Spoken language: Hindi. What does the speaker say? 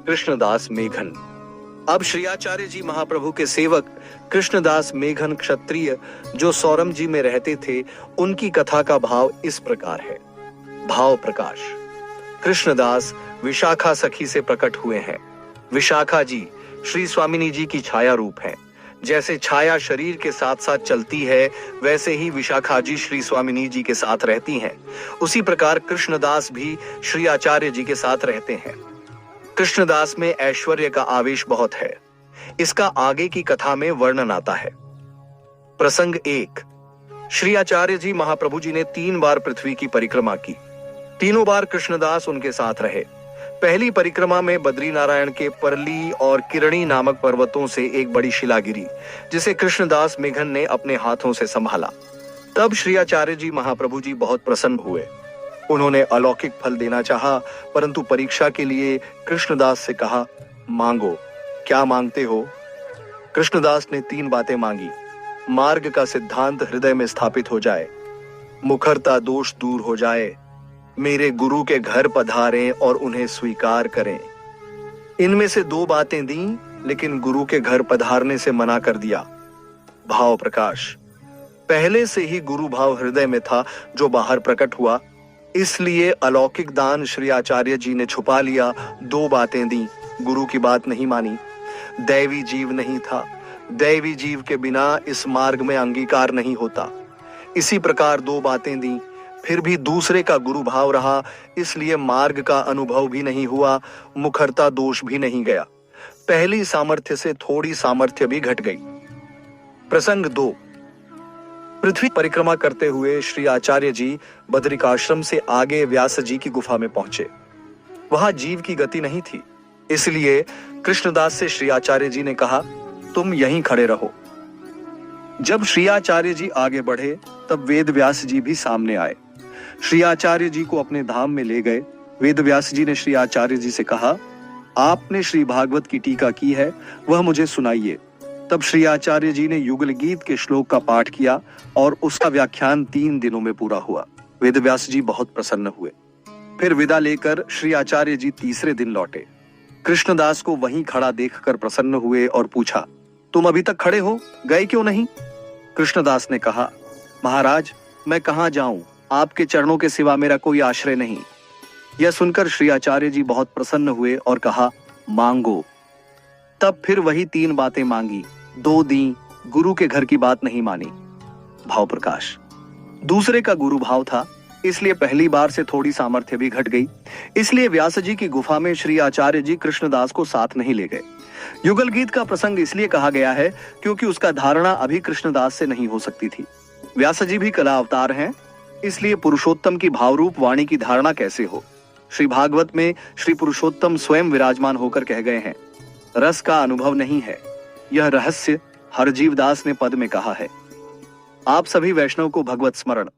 कृष्णदास मेघन। अब श्री आचार्य जी महाप्रभु के सेवक कृष्णदास मेघन क्षत्रिय जो सौरम जी में रहते थे, उनकी कथा का भाव इस प्रकार है। भाव प्रकाश। कृष्णदास विशाखा सखी से प्रकट हुए हैं। विशाखा जी श्री स्वामिनी जी की छाया रूप है। जैसे छाया शरीर के साथ साथ चलती है, वैसे ही विशाखा जी श्री स्वामिनी जी के साथ रहती हैं। उसी प्रकार कृष्णदास भी श्री आचार्य जी के साथ रहते हैं। कृष्णदास में ऐश्वर्य का आवेश बहुत है। इसका आगे की कथा में वर्णन आता है। प्रसंग 1। श्री आचार्य जी महाप्रभु जी ने 3 बार पृथ्वी की परिक्रमा की। तीनों बार कृष्णदास उनके साथ रहे। पहली परिक्रमा में बद्रीनारायण के परली और किरणी नामक पर्वतों से एक बड़ी शिला गिरी, जिसे कृष्णदास मेघन ने अपने हाथों से संभाला। तब श्री आचार्य जी महाप्रभु जी बहुत प्रसन्न हुए। उन्होंने अलौकिक फल देना चाहा, परंतु परीक्षा के लिए कृष्णदास से कहा, मांगो, क्या मांगते हो? कृष्णदास ने 3 बातें मांगी। मार्ग का सिद्धांत हृदय में स्थापित हो जाए, मुखरता दोष दूर हो जाए, मेरे गुरु के घर पधारें और उन्हें स्वीकार करें। इनमें से 2 बातें दी, लेकिन गुरु के घर पधारने से मना कर दिया। भाव प्रकाश। पहले से ही गुरु भाव हृदय में था, जो बाहर प्रकट हुआ, इसलिए अलौकिक दान श्री आचार्य जी ने छुपा लिया। 2 बातें दी, गुरु की बात नहीं मानी। दैवी जीव नहीं था। दैवी जीव के बिना इस मार्ग में अंगीकार नहीं होता। इसी प्रकार 2 बातें दी, फिर भी दूसरे का गुरु भाव रहा, इसलिए मार्ग का अनुभव भी नहीं हुआ, मुखरता दोष भी नहीं गया। पहली सामर्थ्य से थोड़ी सामर्थ्य भी घट गई। प्रसंग 2। पृथ्वी परिक्रमा करते हुए श्री आचार्य जी बद्रिकाश्रम से आगे व्यास जी की गुफा में पहुंचे। वहां जीव की गति नहीं थी, इसलिए कृष्णदास से श्री आचार्य जी ने कहा, तुम यहीं खड़े रहो। जब श्री आचार्य जी आगे बढ़े, तब वेद व्यास जी भी सामने आए। श्री आचार्य जी को अपने धाम में ले गए। वेद व्यास जी ने श्री आचार्य जी से कहा, आपने श्री भागवत की टीका की है, वह मुझे सुनाइए। तब श्री आचार्य जी ने युगल गीत के श्लोक का पाठ किया और उसका व्याख्यान 3 दिनों में पूरा हुआ। वेद व्यास जी बहुत प्रसन्न हुए। फिर विदा लेकर श्री आचार्य जी तीसरे दिन लौटे। कृष्णदास को वहीं खड़ा देखकर प्रसन्न हुए और पूछा, तुम अभी तक खड़े हो, गए क्यों नहीं? कृष्णदास ने कहा, महाराज, मैं कहां जाऊं, आपके चरणों के सिवा मेरा कोई आश्रय नहीं। यह सुनकर श्री आचार्य जी बहुत प्रसन्न हुए और कहा, मांगो। तब फिर वही 3 बातें मांगी, 2 दी, गुरु के घर की बात नहीं मानी। भाव प्रकाश। दूसरे का गुरु भाव था, इसलिए पहली बार से थोड़ी सामर्थ्य भी घट गई। इसलिए व्यास जी की गुफा में श्री आचार्य जी कृष्णदास को साथ नहीं ले गए। युगल गीत का प्रसंग इसलिए कहा गया है क्योंकि उसका धारणा अभी कृष्णदास से नहीं हो सकती थी। व्यास जी भी कला अवतार हैं, इसलिए पुरुषोत्तम की भावरूप वाणी की धारणा कैसे हो? श्री भागवत में श्री पुरुषोत्तम स्वयं विराजमान होकर कह गए हैं, रस का अनुभव नहीं है। यह रहस्य हरजीव दास ने पद में कहा है। आप सभी वैष्णव को भगवत स्मरण।